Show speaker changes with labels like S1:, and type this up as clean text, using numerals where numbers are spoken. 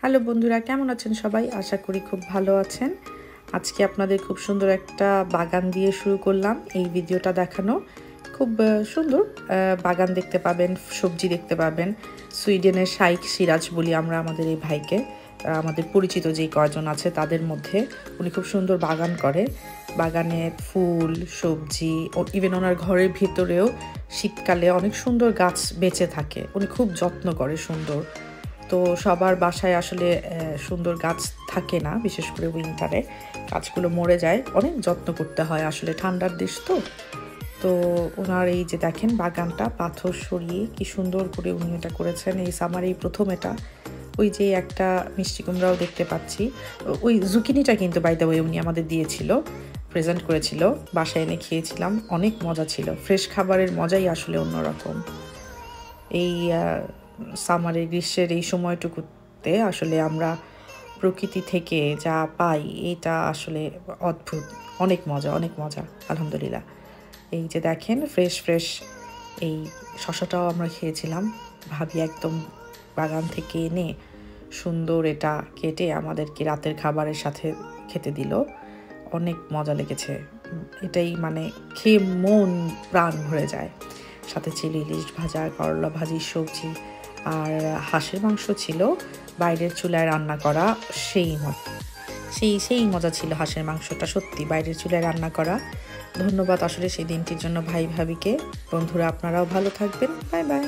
S1: Hello বন্ধুরা, কেমন আছেন সবাই? আশা করি খুব ভালো আছেন। আজকে আপনাদের খুব সুন্দর একটা বাগান দিয়ে শুরু করলাম এই ভিডিওটা দেখানো। খুব সুন্দর বাগান দেখতে পাবেন, সবজি দেখতে পাবেন। সুইডেনের শাইখ সিরাজ বলি আমরা আমাদের এই ভাইকে। আমাদের পরিচিত যেই কয়জন আছে তাদের মধ্যে উনি খুব সুন্দর বাগান করে। বাগানে ফুল, সবজি, ইভেন ওনার ঘরের ভিতরেও শীতকালে অনেক সুন্দর গাছ বেঁচে থাকে। উনি খুব যত্ন করে সুন্দর। তো সবার বাসায় আসলে সুন্দর গাছ থাকে না, বিশেষ করে উইন্টারে গাছগুলো মরে যায়। অনেক যত্ন করতে হয়, আসলে ঠান্ডার দেশ তো। তো ওনার এই যে দেখেন বাগানটা পাথর সরিয়ে কি সুন্দর করে উনি এটা করেছেন। এই সামার এই প্রথম এটা। ওই যে একটা মিষ্টি কুমড়াও দেখতে পাচ্ছি। ওই জুকিনিটা কিন্তু বাই দ্য ওয়ে উনি আমাদের দিয়েছিল, প্রেজেন্ট করেছিল, বাসায় এনে খেয়েছিলাম, অনেক মজা ছিল। ফ্রেশ খাবারের মজাই আসলে অন্যরকম। এই সামারের গ্রীষ্মের এই সময়টুকুতে আসলে আমরা প্রকৃতি থেকে যা পাই এটা আসলে অদ্ভুত, অনেক মজা, অনেক মজা। আলহামদুলিল্লাহ। এই যে দেখেন ফ্রেশ এই শশাটাও আমরা খেয়েছিলাম। ভাবি একদম বাগান থেকে এনে সুন্দর এটা কেটে আমাদেরকে রাতের খাবারের সাথে খেতে দিল। অনেক মজা লেগেছে। এটাই মানে খেয়ে মন প্রাণ ভরে যায়। সাথে ছিল ইলিশ ভাজা, করলা ভাজি, সবজি আর হাঁসের মাংস ছিল বাইরের চুলায় রান্না করা। সেই মজা ছিল হাঁসের মাংসটা, সত্যি বাইরের চুলায় রান্না করা। ধন্যবাদ আসলে সেই দিনটির জন্য ভাই ভাবিকে। বন্ধুরা, আপনারাও ভালো থাকবেন। Bye bye.